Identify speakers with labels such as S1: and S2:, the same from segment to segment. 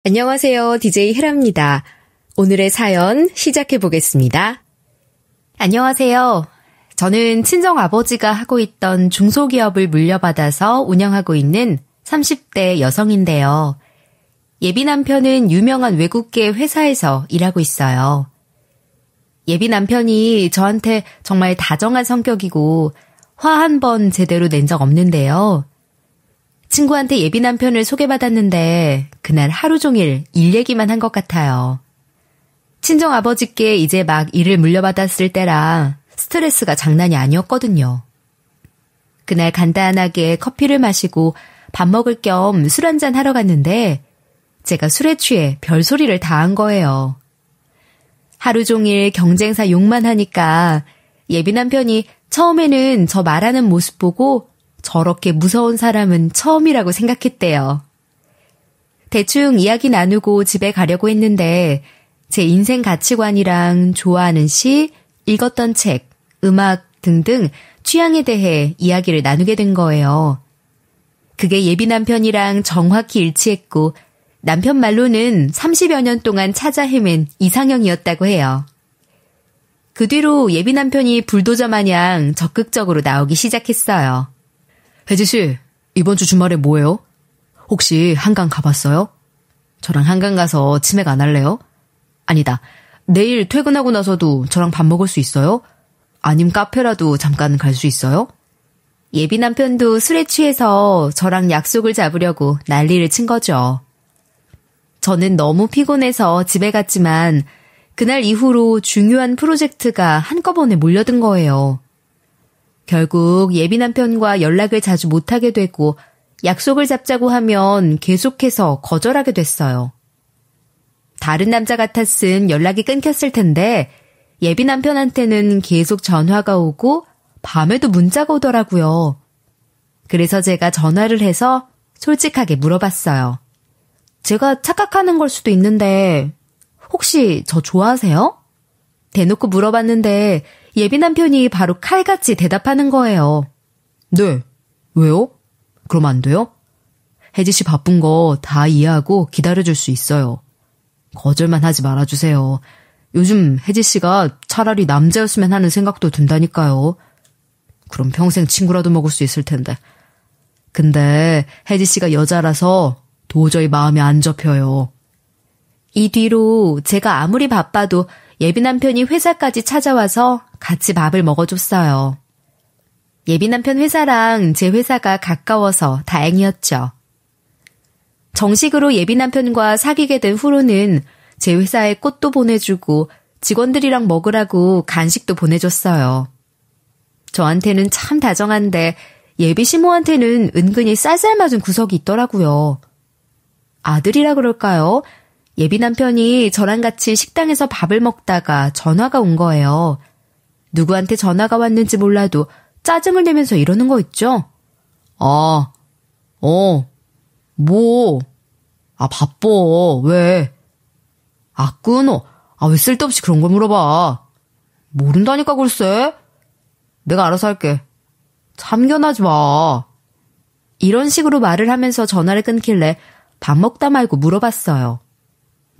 S1: 안녕하세요. DJ 헤라입니다. 오늘의 사연 시작해 보겠습니다. 안녕하세요. 저는 친정아버지가 하고 있던 중소기업을 물려받아서 운영하고 있는 30대 여성인데요. 예비 남편은 유명한 외국계 회사에서 일하고 있어요. 예비 남편이 저한테 정말 다정한 성격이고 화 한 번 제대로 낸 적 없는데요. 친구한테 예비 남편을 소개받았는데 그날 하루 종일 일 얘기만 한 것 같아요. 친정아버지께 이제 막 일을 물려받았을 때라 스트레스가 장난이 아니었거든요. 그날 간단하게 커피를 마시고 밥 먹을 겸 술 한잔 하러 갔는데 제가 술에 취해 별소리를 다 한 거예요. 하루 종일 경쟁사 욕만 하니까 예비 남편이 처음에는 저 말하는 모습 보고 저렇게 무서운 사람은 처음이라고 생각했대요. 대충 이야기 나누고 집에 가려고 했는데 제 인생 가치관이랑 좋아하는 시, 읽었던 책, 음악 등등 취향에 대해 이야기를 나누게 된 거예요. 그게 예비 남편이랑 정확히 일치했고 남편 말로는 30여 년 동안 찾아 헤맨 이상형이었다고 해요. 그 뒤로 예비 남편이 불도저 마냥 적극적으로 나오기 시작했어요. 혜지씨, 이번 주 주말에 뭐해요? 혹시 한강 가봤어요? 저랑 한강 가서 치맥 안 할래요? 아니다, 내일 퇴근하고 나서도 저랑 밥 먹을 수 있어요? 아님 카페라도 잠깐 갈 수 있어요? 예비 남편도 술에 취해서 저랑 약속을 잡으려고 난리를 친 거죠. 저는 너무 피곤해서 집에 갔지만 그날 이후로 중요한 프로젝트가 한꺼번에 몰려든 거예요. 결국 예비 남편과 연락을 자주 못하게 되고 약속을 잡자고 하면 계속해서 거절하게 됐어요. 다른 남자 같았음 연락이 끊겼을 텐데 예비 남편한테는 계속 전화가 오고 밤에도 문자가 오더라고요. 그래서 제가 전화를 해서 솔직하게 물어봤어요. 제가 착각하는 걸 수도 있는데 혹시 저 좋아하세요? 대놓고 물어봤는데 예비 남편이 바로 칼같이 대답하는 거예요. 네, 왜요? 그럼 안 돼요? 혜지씨 바쁜 거 다 이해하고 기다려줄 수 있어요. 거절만 하지 말아주세요. 요즘 혜지씨가 차라리 남자였으면 하는 생각도 든다니까요. 그럼 평생 친구라도 먹을 수 있을 텐데. 근데 혜지씨가 여자라서 도저히 마음이 안 접혀요. 이 뒤로 제가 아무리 바빠도 예비 남편이 회사까지 찾아와서 같이 밥을 먹어줬어요. 예비 남편 회사랑 제 회사가 가까워서 다행이었죠. 정식으로 예비 남편과 사귀게 된 후로는 제 회사에 꽃도 보내주고 직원들이랑 먹으라고 간식도 보내줬어요. 저한테는 참 다정한데 예비 시모한테는 은근히 쌀쌀맞은 구석이 있더라고요. 아들이라 그럴까요? 예비 남편이 저랑 같이 식당에서 밥을 먹다가 전화가 온 거예요. 누구한테 전화가 왔는지 몰라도 짜증을 내면서 이러는 거 있죠? 바빠. 왜? 끊어. 왜 쓸데없이 그런 걸 물어봐. 모른다니까 글쎄. 내가 알아서 할게. 참견하지 마. 이런 식으로 말을 하면서 전화를 끊길래 밥 먹다 말고 물어봤어요.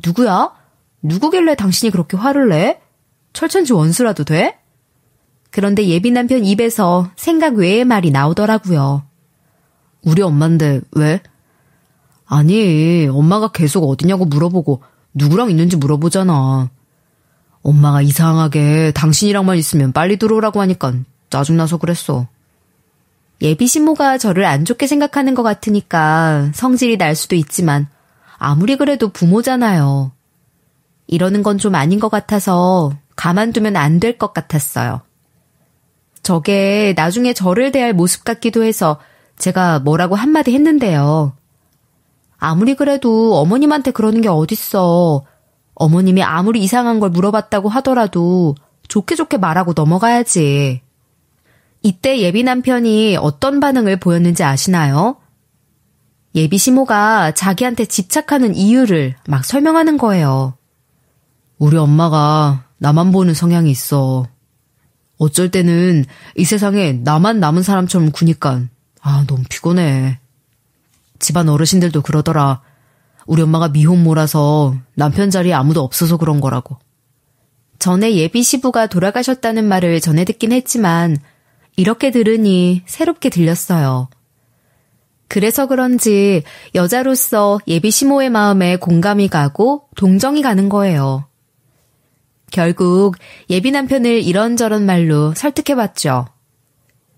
S1: 누구야? 누구길래 당신이 그렇게 화를 내? 철천지 원수라도 돼? 그런데 예비 남편 입에서 생각 외의 말이 나오더라고요. 우리 엄마인데 왜? 아니, 엄마가 계속 어디냐고 물어보고 누구랑 있는지 물어보잖아. 엄마가 이상하게 당신이랑만 있으면 빨리 들어오라고 하니까 짜증나서 그랬어. 예비 신모가 저를 안 좋게 생각하는 것 같으니까 성질이 날 수도 있지만 아무리 그래도 부모잖아요. 이러는 건 좀 아닌 것 같아서 가만두면 안 될 것 같았어요. 저게 나중에 저를 대할 모습 같기도 해서 제가 뭐라고 한마디 했는데요. 아무리 그래도 어머님한테 그러는 게 어딨어. 어머님이 아무리 이상한 걸 물어봤다고 하더라도 좋게 좋게 말하고 넘어가야지. 이때 예비 남편이 어떤 반응을 보였는지 아시나요? 예비 시모가 자기한테 집착하는 이유를 막 설명하는 거예요. 우리 엄마가 나만 보는 성향이 있어. 어쩔 때는 이 세상에 나만 남은 사람처럼 구니까 너무 피곤해. 집안 어르신들도 그러더라. 우리 엄마가 미혼모라서 남편 자리에 아무도 없어서 그런 거라고. 전에 예비 시부가 돌아가셨다는 말을 전해 듣긴 했지만 이렇게 들으니 새롭게 들렸어요. 그래서 그런지 여자로서 예비 시모의 마음에 공감이 가고 동정이 가는 거예요. 결국 예비 남편을 이런저런 말로 설득해봤죠.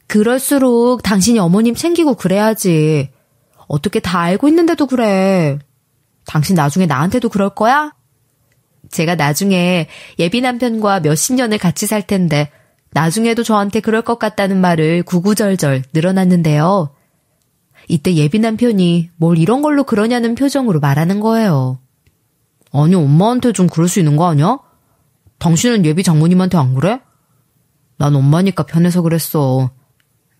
S1: 그럴수록 당신이 어머님 챙기고 그래야지. 어떻게 다 알고 있는데도 그래. 당신 나중에 나한테도 그럴 거야? 제가 나중에 예비 남편과 몇십 년을 같이 살 텐데 나중에도 저한테 그럴 것 같다는 말을 구구절절 늘어놨는데요. 이때 예비 남편이 뭘 이런 걸로 그러냐는 표정으로 말하는 거예요. 아니, 엄마한테 좀 그럴 수 있는 거 아니야? 당신은 예비 장모님한테 안 그래? 난 엄마니까 편해서 그랬어.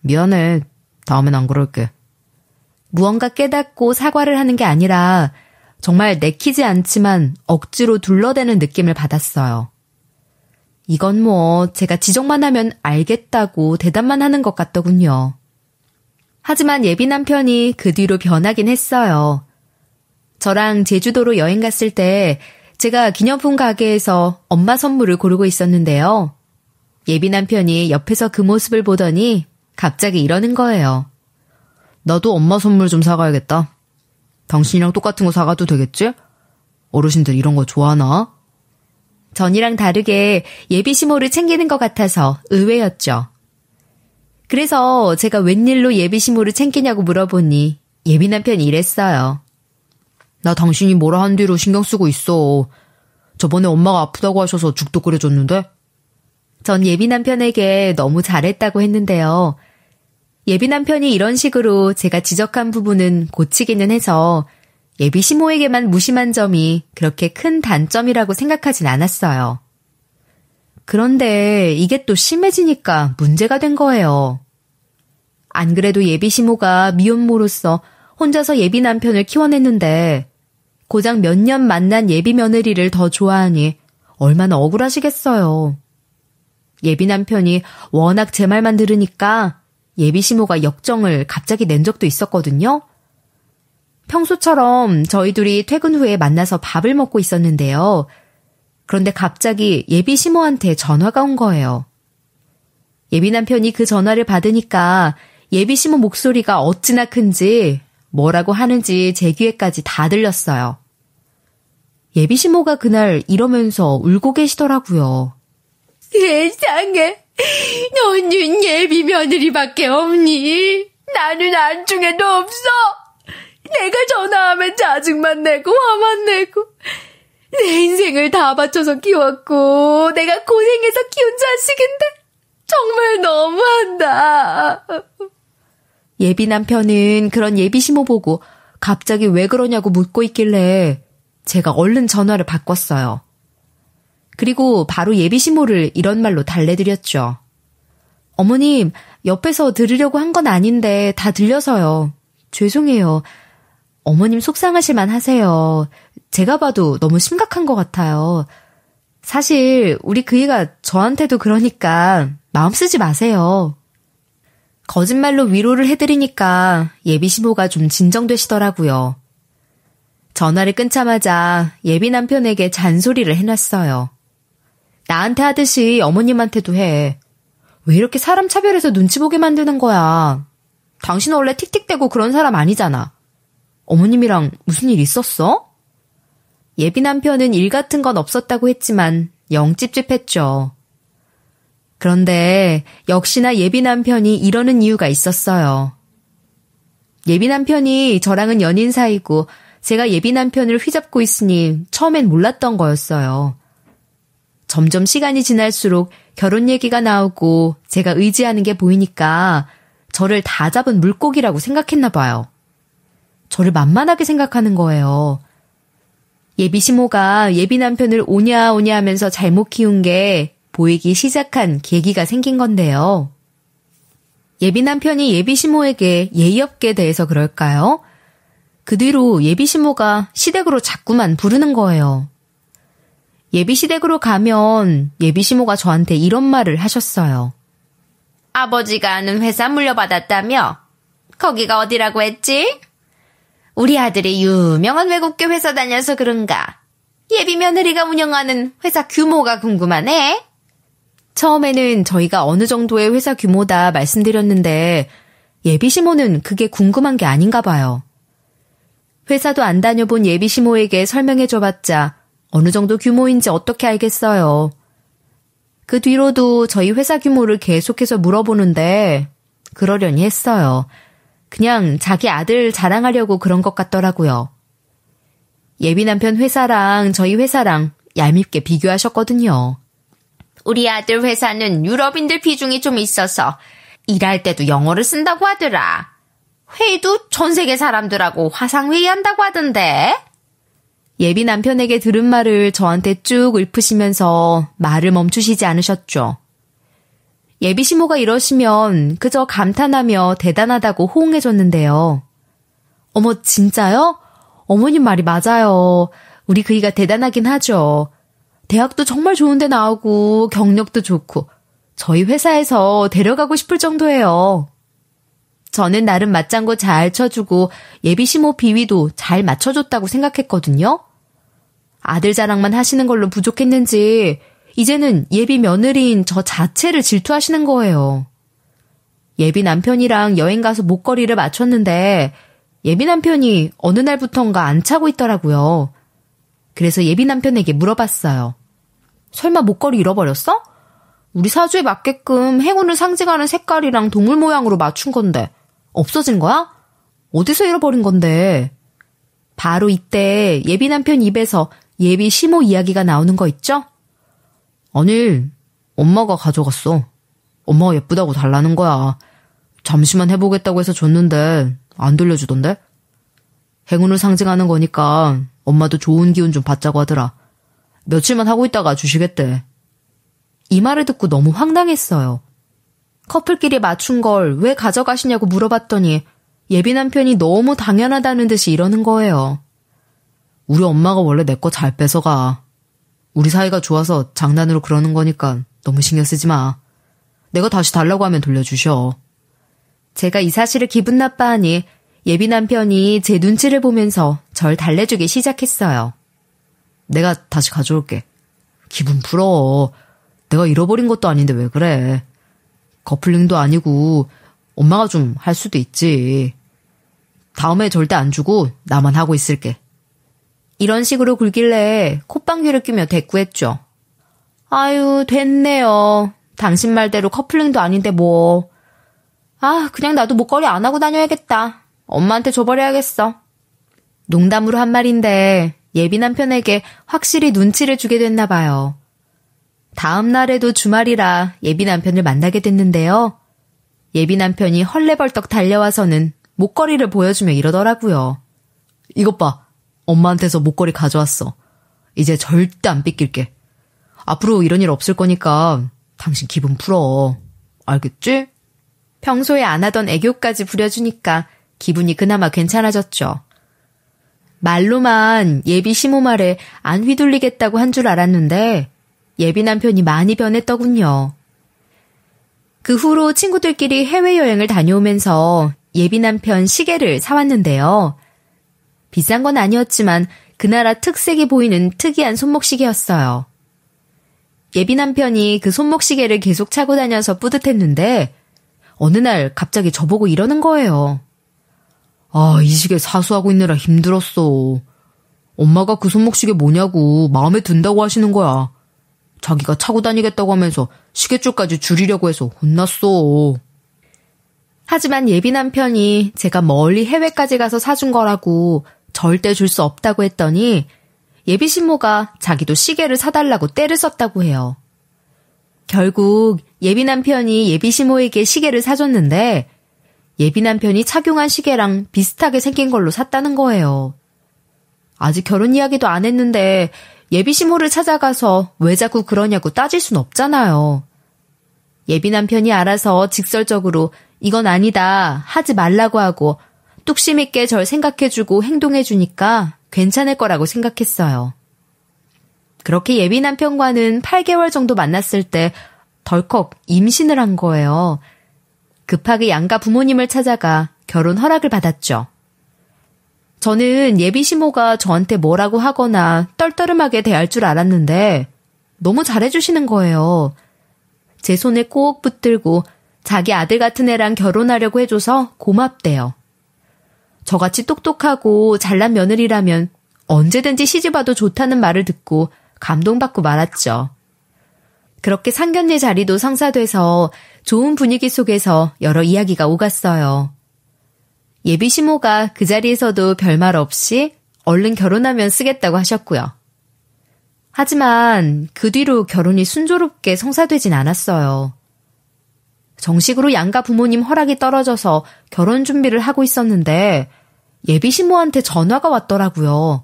S1: 미안해. 다음엔 안 그럴게. 무언가 깨닫고 사과를 하는 게 아니라 정말 내키지 않지만 억지로 둘러대는 느낌을 받았어요. 이건 뭐 제가 지적만 하면 알겠다고 대답만 하는 것 같더군요. 하지만 예비 남편이 그 뒤로 변하긴 했어요. 저랑 제주도로 여행 갔을 때 제가 기념품 가게에서 엄마 선물을 고르고 있었는데요. 예비 남편이 옆에서 그 모습을 보더니 갑자기 이러는 거예요. 나도 엄마 선물 좀 사가야겠다. 당신이랑 똑같은 거 사가도 되겠지? 어르신들 이런 거 좋아하나? 전이랑 다르게 예비 시모를 챙기는 것 같아서 의외였죠. 그래서 제가 웬일로 예비 시모를 챙기냐고 물어보니 예비 남편이 이랬어요. 나 당신이 뭐라 한 뒤로 신경 쓰고 있어. 저번에 엄마가 아프다고 하셔서 죽도 끓여줬는데? 전 예비 남편에게 너무 잘했다고 했는데요. 예비 남편이 이런 식으로 제가 지적한 부분은 고치기는 해서 예비 시모에게만 무심한 점이 그렇게 큰 단점이라고 생각하진 않았어요. 그런데 이게 또 심해지니까 문제가 된 거예요. 안 그래도 예비 시모가 미혼모로서 혼자서 예비 남편을 키워냈는데 고작 몇 년 만난 예비 며느리를 더 좋아하니 얼마나 억울하시겠어요. 예비 남편이 워낙 제 말만 들으니까 예비 시모가 역정을 갑자기 낸 적도 있었거든요. 평소처럼 저희 둘이 퇴근 후에 만나서 밥을 먹고 있었는데요. 그런데 갑자기 예비 시모한테 전화가 온 거예요. 예비 남편이 그 전화를 받으니까 예비 시모 목소리가 어찌나 큰지 뭐라고 하는지 제 귀에까지 다 들렸어요. 예비 시모가 그날 이러면서 울고 계시더라고요. 세상에, 너는 예비 며느리밖에 없니? 나는 안중에도 없어. 내가 전화하면 짜증만 내고 화만 내고 내 인생을 다 바쳐서 키웠고 내가 고생해서 키운 자식인데 정말 너무한다. 예비 남편은 그런 예비 시모 보고 갑자기 왜 그러냐고 묻고 있길래 제가 얼른 전화를 바꿨어요. 그리고 바로 예비 시모를 이런 말로 달래드렸죠. 어머님, 옆에서 들으려고 한 건 아닌데 다 들려서요. 죄송해요. 어머님 속상하실만 하세요. 제가 봐도 너무 심각한 것 같아요. 사실 우리 그이가 저한테도 그러니까 마음 쓰지 마세요. 거짓말로 위로를 해드리니까 예비 시모가 좀 진정되시더라고요. 전화를 끊자마자 예비 남편에게 잔소리를 해놨어요. 나한테 하듯이 어머님한테도 해. 왜 이렇게 사람 차별해서 눈치 보게 만드는 거야. 당신은 원래 틱틱대고 그런 사람 아니잖아. 어머님이랑 무슨 일 있었어? 예비 남편은 일 같은 건 없었다고 했지만 영 찝찝했죠. 그런데 역시나 예비 남편이 이러는 이유가 있었어요. 예비 남편이 저랑은 연인 사이고 제가 예비 남편을 휘잡고 있으니 처음엔 몰랐던 거였어요. 점점 시간이 지날수록 결혼 얘기가 나오고 제가 의지하는 게 보이니까 저를 다 잡은 물고기라고 생각했나 봐요. 저를 만만하게 생각하는 거예요. 예비 시모가 예비 남편을 오냐 오냐 하면서 잘못 키운 게 보이기 시작한 계기가 생긴 건데요. 예비 남편이 예비 시모에게 예의 없게 대해서 그럴까요? 그 뒤로 예비 시모가 시댁으로 자꾸만 부르는 거예요. 예비 시댁으로 가면 예비 시모가 저한테 이런 말을 하셨어요. 아버지가 아는 회사 물려받았다며? 거기가 어디라고 했지? 우리 아들이 유명한 외국계 회사 다녀서 그런가? 예비 며느리가 운영하는 회사 규모가 궁금하네? 처음에는 저희가 어느 정도의 회사 규모다 말씀드렸는데 예비 시모는 그게 궁금한 게 아닌가 봐요. 회사도 안 다녀본 예비 시모에게 설명해줘봤자 어느 정도 규모인지 어떻게 알겠어요. 그 뒤로도 저희 회사 규모를 계속해서 물어보는데 그러려니 했어요. 그냥 자기 아들 자랑하려고 그런 것 같더라고요. 예비 남편 회사랑 저희 회사랑 얄밉게 비교하셨거든요. 우리 아들 회사는 유럽인들 비중이 좀 있어서 일할 때도 영어를 쓴다고 하더라. 회의도 전 세계 사람들하고 화상회의한다고 하던데. 예비 남편에게 들은 말을 저한테 쭉 읊으시면서 말을 멈추시지 않으셨죠. 예비 시모가 이러시면 그저 감탄하며 대단하다고 호응해줬는데요. 어머, 진짜요? 어머님 말이 맞아요. 우리 그이가 대단하긴 하죠. 대학도 정말 좋은 데 나오고 경력도 좋고 저희 회사에서 데려가고 싶을 정도예요. 저는 나름 맞장구 잘 쳐주고 예비 시모 비위도 잘 맞춰줬다고 생각했거든요. 아들 자랑만 하시는 걸로 부족했는지 이제는 예비 며느리인 저 자체를 질투하시는 거예요. 예비 남편이랑 여행 가서 목걸이를 맞췄는데 예비 남편이 어느 날부턴가 안 차고 있더라고요. 그래서 예비 남편에게 물어봤어요. 설마 목걸이 잃어버렸어? 우리 사주에 맞게끔 행운을 상징하는 색깔이랑 동물 모양으로 맞춘 건데 없어진 거야? 어디서 잃어버린 건데? 바로 이때 예비 남편 입에서 예비 시모 이야기가 나오는 거 있죠? 아니, 엄마가 가져갔어. 엄마가 예쁘다고 달라는 거야. 잠시만 해보겠다고 해서 줬는데 안 돌려주던데? 행운을 상징하는 거니까 엄마도 좋은 기운 좀 받자고 하더라. 며칠만 하고 있다가 주시겠대. 이 말을 듣고 너무 황당했어요. 커플끼리 맞춘 걸 왜 가져가시냐고 물어봤더니 예비 남편이 너무 당연하다는 듯이 이러는 거예요. 우리 엄마가 원래 내 거 잘 뺏어가. 우리 사이가 좋아서 장난으로 그러는 거니까 너무 신경 쓰지 마. 내가 다시 달라고 하면 돌려주셔. 제가 이 사실을 기분 나빠하니 예비 남편이 제 눈치를 보면서 절 달래주기 시작했어요. 내가 다시 가져올게. 기분 풀어. 내가 잃어버린 것도 아닌데 왜 그래. 커플링도 아니고 엄마가 좀 할 수도 있지. 다음에 절대 안 주고 나만 하고 있을게. 이런 식으로 굴길래 콧방귀를 뀌며 대꾸했죠. 아유, 됐네요. 당신 말대로 커플링도 아닌데 뭐. 아, 그냥 나도 목걸이 안 하고 다녀야겠다. 엄마한테 줘버려야겠어. 농담으로 한 말인데 예비 남편에게 확실히 눈치를 주게 됐나 봐요. 다음 날에도 주말이라 예비 남편을 만나게 됐는데요. 예비 남편이 헐레벌떡 달려와서는 목걸이를 보여주며 이러더라고요. 이것 봐. 엄마한테서 목걸이 가져왔어. 이제 절대 안 뺏길게. 앞으로 이런 일 없을 거니까 당신 기분 풀어. 알겠지? 평소에 안 하던 애교까지 부려주니까 기분이 그나마 괜찮아졌죠. 말로만 예비 시모 말에 안 휘둘리겠다고 한 줄 알았는데 예비 남편이 많이 변했더군요. 그 후로 친구들끼리 해외여행을 다녀오면서 예비 남편 시계를 사왔는데요. 비싼 건 아니었지만 그 나라 특색이 보이는 특이한 손목시계였어요. 예비 남편이 그 손목시계를 계속 차고 다녀서 뿌듯했는데 어느 날 갑자기 저보고 이러는 거예요. 아, 이 시계 사수하고 있느라 힘들었어. 엄마가 그 손목시계 뭐냐고 마음에 든다고 하시는 거야. 자기가 차고 다니겠다고 하면서 시계줄까지 줄이려고 해서 혼났어. 하지만 예비 남편이 제가 멀리 해외까지 가서 사준 거라고 절대 줄 수 없다고 했더니 예비 신모가 자기도 시계를 사달라고 떼를 썼다고 해요. 결국 예비 남편이 예비 신모에게 시계를 사줬는데 예비 남편이 착용한 시계랑 비슷하게 생긴 걸로 샀다는 거예요. 아직 결혼 이야기도 안 했는데 예비 신모를 찾아가서 왜 자꾸 그러냐고 따질 순 없잖아요. 예비 남편이 알아서 직설적으로 이건 아니다, 하지 말라고 하고 뚝심 있게 절 생각해주고 행동해주니까 괜찮을 거라고 생각했어요. 그렇게 예비 남편과는 8개월 정도 만났을 때 덜컥 임신을 한 거예요. 급하게 양가 부모님을 찾아가 결혼 허락을 받았죠. 저는 예비 시모가 저한테 뭐라고 하거나 떨떠름하게 대할 줄 알았는데 너무 잘해주시는 거예요. 제 손에 꼭 붙들고 자기 아들 같은 애랑 결혼하려고 해줘서 고맙대요. 저같이 똑똑하고 잘난 며느리라면 언제든지 시집와도 좋다는 말을 듣고 감동받고 말았죠. 그렇게 상견례 자리도 성사돼서 좋은 분위기 속에서 여러 이야기가 오갔어요. 예비 시모가 그 자리에서도 별말 없이 얼른 결혼하면 쓰겠다고 하셨고요. 하지만 그 뒤로 결혼이 순조롭게 성사되진 않았어요. 정식으로 양가 부모님 허락이 떨어져서 결혼 준비를 하고 있었는데 예비 시모한테 전화가 왔더라고요.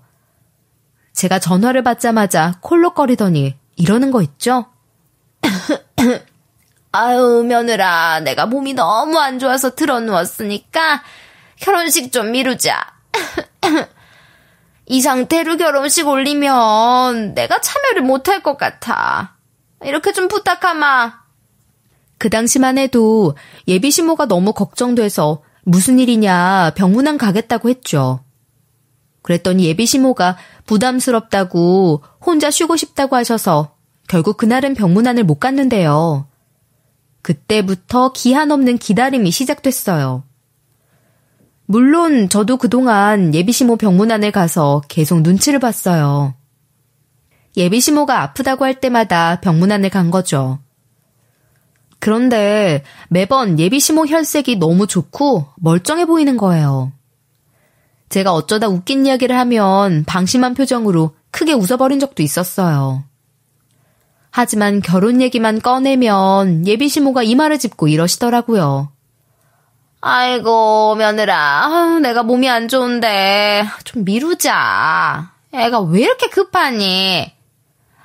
S1: 제가 전화를 받자마자 콜록거리더니 이러는 거 있죠? 아유, 며느라, 내가 몸이 너무 안 좋아서 드러누웠으니까 결혼식 좀 미루자. 이 상태로 결혼식 올리면 내가 참여를 못할 것 같아. 이렇게 좀 부탁하마. 그 당시만 해도 예비 시모가 너무 걱정돼서 무슨 일이냐 병문안 가겠다고 했죠. 그랬더니 예비 시모가 부담스럽다고 혼자 쉬고 싶다고 하셔서 결국 그날은 병문안을 못 갔는데요. 그때부터 기한 없는 기다림이 시작됐어요. 물론 저도 그동안 예비시모 병문안을 가서 계속 눈치를 봤어요. 예비시모가 아프다고 할 때마다 병문안을 간 거죠. 그런데 매번 예비시모 혈색이 너무 좋고 멀쩡해 보이는 거예요. 제가 어쩌다 웃긴 이야기를 하면 방심한 표정으로 크게 웃어버린 적도 있었어요. 하지만 결혼 얘기만 꺼내면 예비시모가 이마를 짚고 이러시더라고요. 아이고, 며느라, 내가 몸이 안 좋은데 좀 미루자. 애가 왜 이렇게 급하니?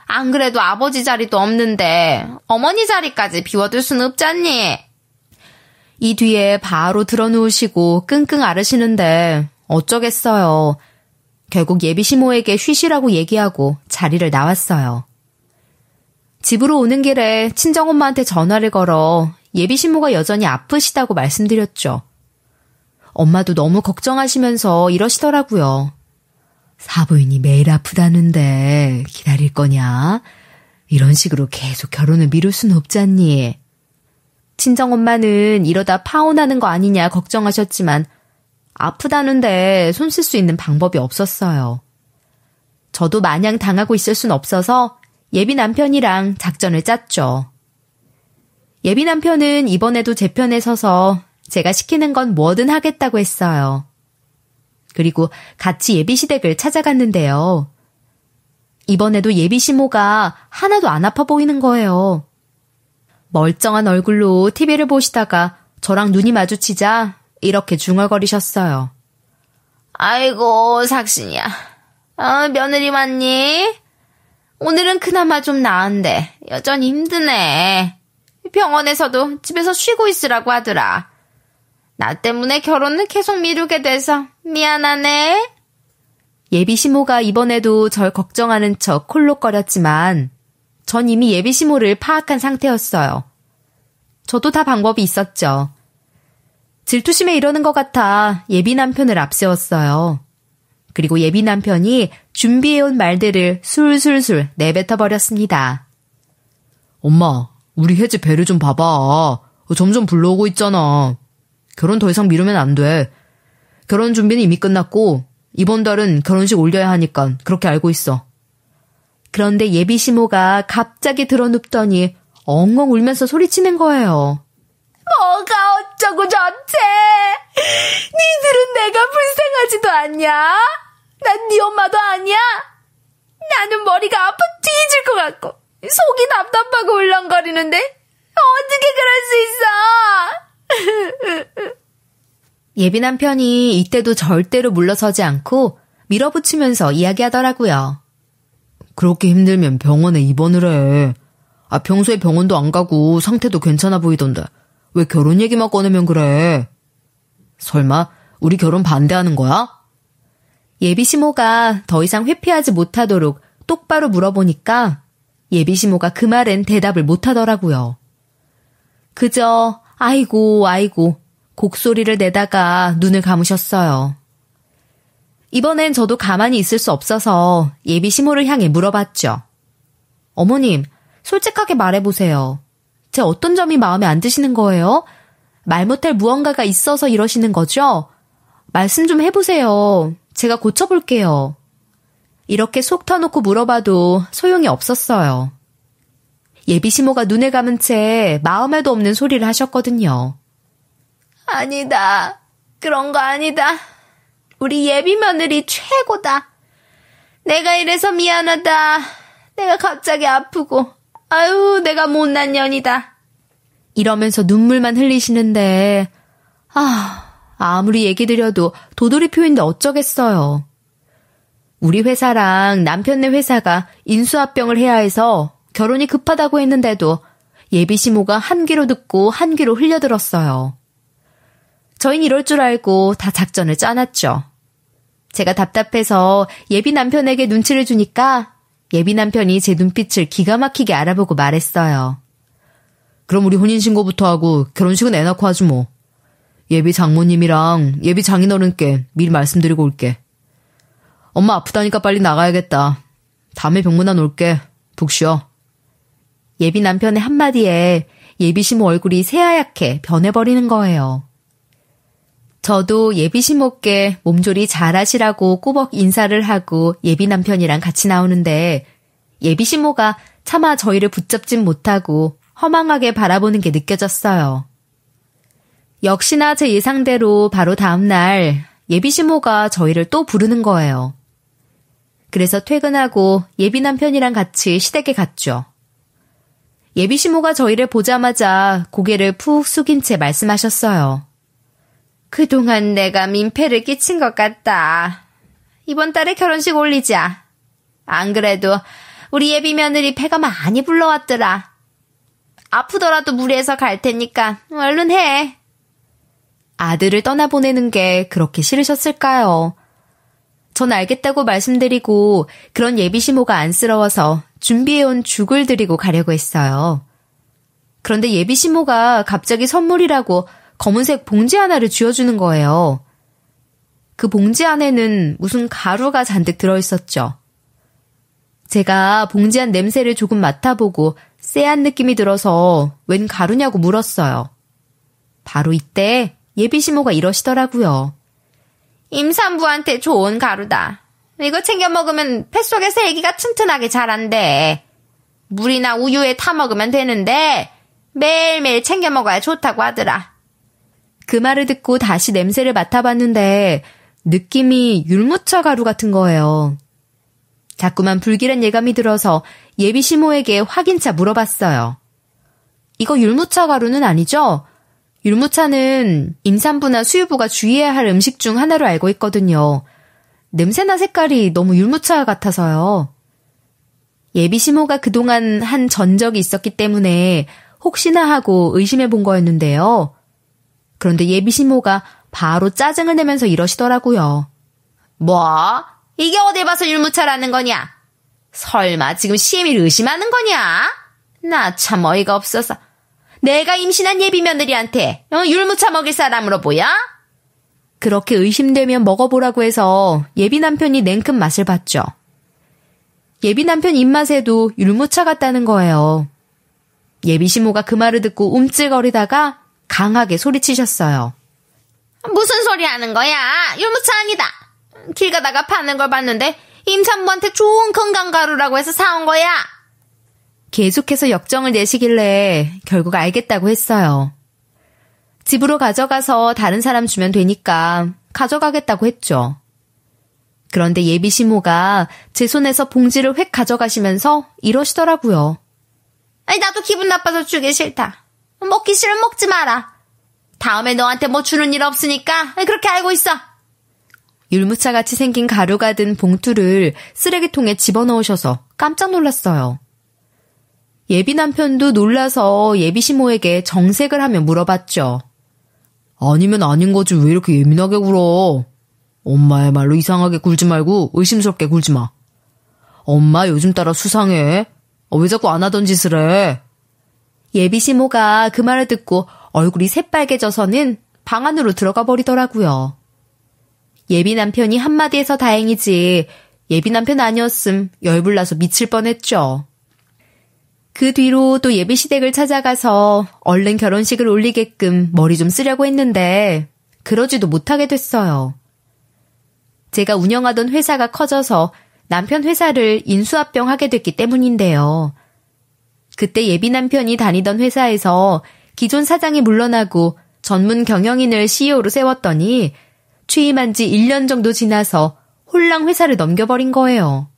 S1: 안 그래도 아버지 자리도 없는데 어머니 자리까지 비워둘 수는 없잖니? 이 뒤에 바로 들어누우시고 끙끙 앓으시는데 어쩌겠어요. 결국 예비시모에게 쉬시라고 얘기하고 자리를 나왔어요. 집으로 오는 길에 친정엄마한테 전화를 걸어 예비시모가 여전히 아프시다고 말씀드렸죠. 엄마도 너무 걱정하시면서 이러시더라고요. 사부인이 매일 아프다는데 기다릴 거냐? 이런 식으로 계속 결혼을 미룰 수는 없잖니. 친정엄마는 이러다 파혼하는 거 아니냐 걱정하셨지만 아프다는데 손 쓸 수 있는 방법이 없었어요. 저도 마냥 당하고 있을 순 없어서 예비 남편이랑 작전을 짰죠. 예비 남편은 이번에도 제 편에 서서 제가 시키는 건 뭐든 하겠다고 했어요. 그리고 같이 예비시댁을 찾아갔는데요. 이번에도 예비시모가 하나도 안 아파 보이는 거예요. 멀쩡한 얼굴로 TV를 보시다가 저랑 눈이 마주치자 이렇게 중얼거리셨어요. 아이고, 삭신이야. 며느리 왔니? 오늘은 그나마 좀 나은데 여전히 힘드네. 병원에서도 집에서 쉬고 있으라고 하더라. 나 때문에 결혼을 계속 미루게 돼서 미안하네. 예비시모가 이번에도 절 걱정하는 척 콜록거렸지만 전 이미 예비시모를 파악한 상태였어요. 저도 다 방법이 있었죠. 질투심에 이러는 것 같아 예비 남편을 앞세웠어요. 그리고 예비 남편이 준비해온 말들을 술술술 내뱉어버렸습니다. 엄마, 우리 혜지 배를 좀 봐봐. 점점 불러오고 있잖아. 결혼 더 이상 미루면 안 돼. 결혼 준비는 이미 끝났고 이번 달은 결혼식 올려야 하니까 그렇게 알고 있어. 그런데 예비 시모가 갑자기 들어눕더니 엉엉 울면서 소리치는 거예요. 뭐가 어쩌고 저째? 니들은 내가 불쌍하지도 않냐? 난 네 엄마도 아니야? 나는 머리가 아파 뒤질 것 같고 속이 답답하고 울렁거리는데 어떻게 그럴 수 있어? 예비 남편이 이때도 절대로 물러서지 않고 밀어붙이면서 이야기하더라고요. 그렇게 힘들면 병원에 입원을 해. 평소에 병원도 안 가고 상태도 괜찮아 보이던데 왜 결혼 얘기만 꺼내면 그래? 설마 우리 결혼 반대하는 거야? 예비시모가 더 이상 회피하지 못하도록 똑바로 물어보니까 예비시모가 그 말엔 대답을 못하더라고요. 그저 아이고 아이고 곡소리를 내다가 눈을 감으셨어요. 이번엔 저도 가만히 있을 수 없어서 예비 시모를 향해 물어봤죠. 어머님, 솔직하게 말해보세요. 제 어떤 점이 마음에 안 드시는 거예요? 말 못할 무언가가 있어서 이러시는 거죠? 말씀 좀 해보세요. 제가 고쳐볼게요. 이렇게 속 터놓고 물어봐도 소용이 없었어요. 예비 시모가 눈을 감은 채 마음에도 없는 소리를 하셨거든요. 아니다. 그런 거 아니다. 우리 예비 며느리 최고다. 내가 이래서 미안하다. 내가 갑자기 아프고. 아유, 내가 못난 년이다. 이러면서 눈물만 흘리시는데 아무리 얘기 드려도 도돌이표인데 어쩌겠어요. 우리 회사랑 남편네 회사가 인수합병을 해야 해서 결혼이 급하다고 했는데도 예비 시모가 한 귀로 듣고 한 귀로 흘려들었어요. 저흰 이럴 줄 알고 다 작전을 짜놨죠. 제가 답답해서 예비 남편에게 눈치를 주니까 예비 남편이 제 눈빛을 기가 막히게 알아보고 말했어요. 그럼 우리 혼인신고부터 하고 결혼식은 애 낳고 하지 뭐. 예비 장모님이랑 예비 장인어른께 미리 말씀드리고 올게. 엄마 아프다니까 빨리 나가야겠다. 다음에 병문안 올게. 푹 쉬어. 예비 남편의 한마디에 예비 시모 얼굴이 새하얗게 변해버리는 거예요. 저도 예비 시모께 몸조리 잘하시라고 꾸벅 인사를 하고 예비 남편이랑 같이 나오는데 예비 시모가 차마 저희를 붙잡진 못하고 허망하게 바라보는 게 느껴졌어요. 역시나 제 예상대로 바로 다음날 예비 시모가 저희를 또 부르는 거예요. 그래서 퇴근하고 예비 남편이랑 같이 시댁에 갔죠. 예비 시모가 저희를 보자마자 고개를 푹 숙인 채 말씀하셨어요. 그동안 내가 민폐를 끼친 것 같다. 이번 달에 결혼식 올리자. 안 그래도 우리 예비 며느리 배가 많이 불러왔더라. 아프더라도 무리해서 갈 테니까 얼른 해. 아들을 떠나보내는 게 그렇게 싫으셨을까요? 전 알겠다고 말씀드리고 그런 예비 시모가 안쓰러워서 준비해온 죽을 드리고 가려고 했어요. 그런데 예비 시모가 갑자기 선물이라고 검은색 봉지 하나를 쥐어주는 거예요. 그 봉지 안에는 무슨 가루가 잔뜩 들어있었죠. 제가 봉지 안 냄새를 조금 맡아보고 쎄한 느낌이 들어서 웬 가루냐고 물었어요. 바로 이때 예비 시모가 이러시더라고요. 임산부한테 좋은 가루다. 이거 챙겨 먹으면 뱃속에서 아기가 튼튼하게 자란대. 물이나 우유에 타 먹으면 되는데 매일매일 챙겨 먹어야 좋다고 하더라. 그 말을 듣고 다시 냄새를 맡아봤는데 느낌이 율무차 가루 같은 거예요. 자꾸만 불길한 예감이 들어서 예비 시모에게 확인차 물어봤어요. 이거 율무차 가루는 아니죠? 율무차는 임산부나 수유부가 주의해야 할 음식 중 하나로 알고 있거든요. 냄새나 색깔이 너무 율무차 같아서요. 예비 시모가 그동안 한 전적이 있었기 때문에 혹시나 하고 의심해 본 거였는데요. 그런데 예비 시모가 바로 짜증을 내면서 이러시더라고요. 뭐? 이게 어디 봐서 율무차라는 거냐? 설마 지금 시애미를 의심하는 거냐? 나 참 어이가 없어서. 내가 임신한 예비 며느리한테 율무차 먹일 사람으로 보여? 그렇게 의심되면 먹어보라고 해서 예비 남편이 냉큼 맛을 봤죠. 예비 남편 입맛에도 율무차 같다는 거예요. 예비 시모가 그 말을 듣고 움찔거리다가 강하게 소리치셨어요. 무슨 소리 하는 거야? 율무차 아니다. 길 가다가 파는 걸 봤는데 임산부한테 좋은 건강가루라고 해서 사온 거야. 계속해서 역정을 내시길래 결국 알겠다고 했어요. 집으로 가져가서 다른 사람 주면 되니까 가져가겠다고 했죠. 그런데 예비 시모가 제 손에서 봉지를 획 가져가시면서 이러시더라고요. 아니, 나도 기분 나빠서 주기 싫다. 먹기 싫으면 먹지 마라. 다음에 너한테 뭐 주는 일 없으니까 그렇게 알고 있어. 율무차같이 생긴 가루가 든 봉투를 쓰레기통에 집어넣으셔서 깜짝 놀랐어요. 예비 남편도 놀라서 예비 시모에게 정색을 하며 물어봤죠. 아니면 아닌 거지 왜 이렇게 예민하게 굴어? 엄마의 말로 이상하게 굴지 말고 의심스럽게 굴지 마. 엄마 요즘 따라 수상해. 왜 자꾸 안 하던 짓을 해? 예비 시모가 그 말을 듣고 얼굴이 새빨개져서는 방 안으로 들어가 버리더라고요. 예비 남편이 한마디 해서 다행이지 예비 남편 아니었음 열불나서 미칠 뻔했죠. 그 뒤로 또 예비 시댁을 찾아가서 얼른 결혼식을 올리게끔 머리 좀 쓰려고 했는데 그러지도 못하게 됐어요. 제가 운영하던 회사가 커져서 남편 회사를 인수합병하게 됐기 때문인데요. 그때 예비 남편이 다니던 회사에서 기존 사장이 물러나고 전문 경영인을 CEO로 세웠더니 취임한 지 1년 정도 지나서 홀랑 회사를 넘겨버린 거예요.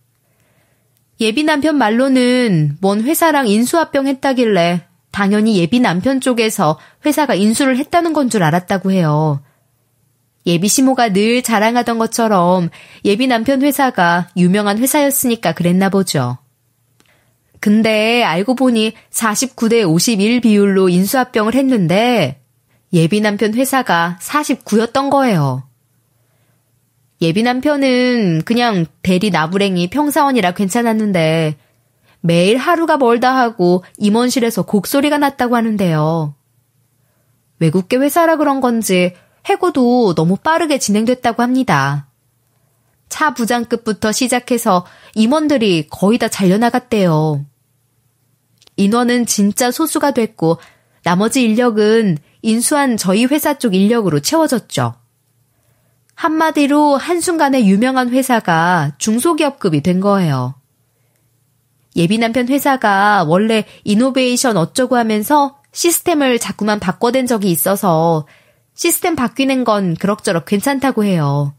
S1: 예비 남편 말로는 뭔 회사랑 인수합병했다길래 당연히 예비 남편 쪽에서 회사가 인수를 했다는 건 줄 알았다고 해요. 예비 시모가 늘 자랑하던 것처럼 예비 남편 회사가 유명한 회사였으니까 그랬나 보죠. 근데 알고 보니 49대 51 비율로 인수합병을 했는데 예비 남편 회사가 49였던 거예요. 예비 남편은 그냥 대리 나부랭이 평사원이라 괜찮았는데 매일 하루가 멀다 하고 임원실에서 곡소리가 났다고 하는데요. 외국계 회사라 그런 건지 해고도 너무 빠르게 진행됐다고 합니다. 차 부장급부터 시작해서 임원들이 거의 다 잘려나갔대요. 인원은 진짜 소수가 됐고 나머지 인력은 인수한 저희 회사 쪽 인력으로 채워졌죠. 한마디로 한순간에 유명한 회사가 중소기업급이 된 거예요. 예비 남편 회사가 원래 이노베이션 어쩌고 하면서 시스템을 자꾸만 바꿔댄 적이 있어서 시스템 바뀌는 건 그럭저럭 괜찮다고 해요.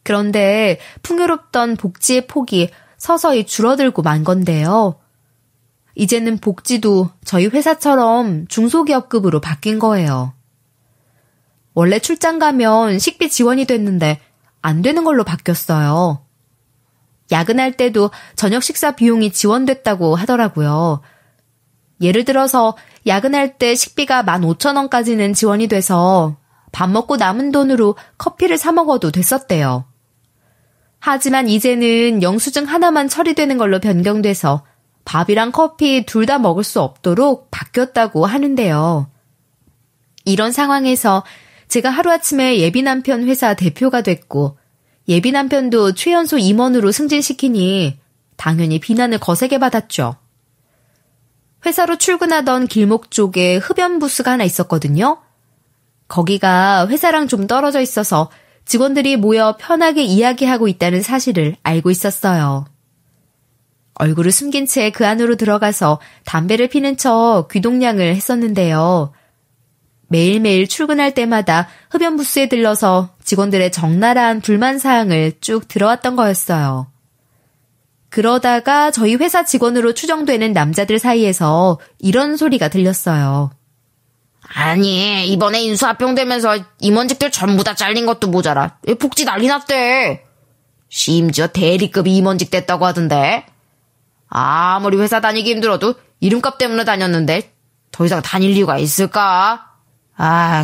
S1: 그런데 풍요롭던 복지의 폭이 서서히 줄어들고 만 건데요. 이제는 복지도 저희 회사처럼 중소기업급으로 바뀐 거예요. 원래 출장 가면 식비 지원이 됐는데 안 되는 걸로 바뀌었어요. 야근할 때도 저녁 식사 비용이 지원됐다고 하더라고요. 예를 들어서 야근할 때 식비가 15,000원까지는 지원이 돼서 밥 먹고 남은 돈으로 커피를 사 먹어도 됐었대요. 하지만 이제는 영수증 하나만 처리되는 걸로 변경돼서 밥이랑 커피 둘 다 먹을 수 없도록 바뀌었다고 하는데요. 이런 상황에서 제가 하루아침에 예비 남편 회사 대표가 됐고 예비 남편도 최연소 임원으로 승진시키니 당연히 비난을 거세게 받았죠. 회사로 출근하던 길목 쪽에 흡연 부스가 하나 있었거든요. 거기가 회사랑 좀 떨어져 있어서 직원들이 모여 편하게 이야기하고 있다는 사실을 알고 있었어요. 얼굴을 숨긴 채 그 안으로 들어가서 담배를 피는 척 귀동냥을 했었는데요. 매일매일 출근할 때마다 흡연 부스에 들러서 직원들의 적나라한 불만 사항을 쭉 들어왔던 거였어요. 그러다가 저희 회사 직원으로 추정되는 남자들 사이에서 이런 소리가 들렸어요.
S2: 아니, 이번에 인수합병되면서 임원직들 전부 다 잘린 것도 모자라 복지 난리 났대. 심지어 대리급 임원직 됐다고 하던데. 아무리 회사 다니기 힘들어도 이름값 때문에 다녔는데 더 이상 다닐 이유가 있을까?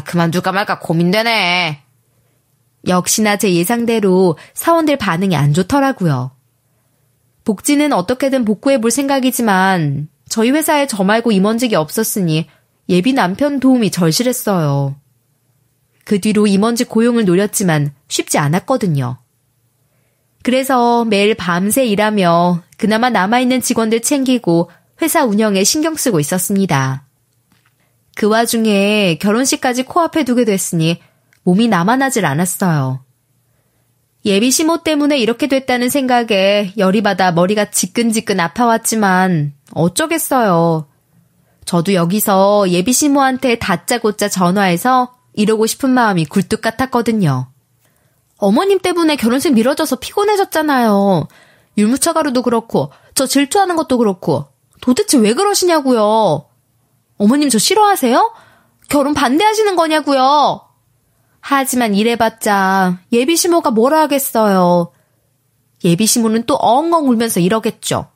S2: 그만둘까 말까 고민되네.
S1: 역시나 제 예상대로 사원들 반응이 안 좋더라고요. 복지는 어떻게든 복구해볼 생각이지만 저희 회사에 저 말고 임원직이 없었으니 예비 남편 도움이 절실했어요. 그 뒤로 임원직 고용을 노렸지만 쉽지 않았거든요. 그래서 매일 밤새 일하며 그나마 남아있는 직원들 챙기고 회사 운영에 신경 쓰고 있었습니다. 그 와중에 결혼식까지 코앞에 두게 됐으니 몸이 남아나질 않았어요. 예비 시모 때문에 이렇게 됐다는 생각에 열이 받아 머리가 지끈지끈 아파왔지만 어쩌겠어요. 저도 여기서 예비 시모한테 다짜고짜 전화해서 이러고 싶은 마음이 굴뚝 같았거든요. 어머님 때문에 결혼식 미뤄져서 피곤해졌잖아요. 율무차 가루도 그렇고 저 질투하는 것도 그렇고 도대체 왜 그러시냐고요. 어머님 저 싫어하세요? 결혼 반대하시는 거냐고요. 하지만 이래봤자 예비 시모가 뭐라 하겠어요. 예비 시모는 또 엉엉 울면서 이러겠죠.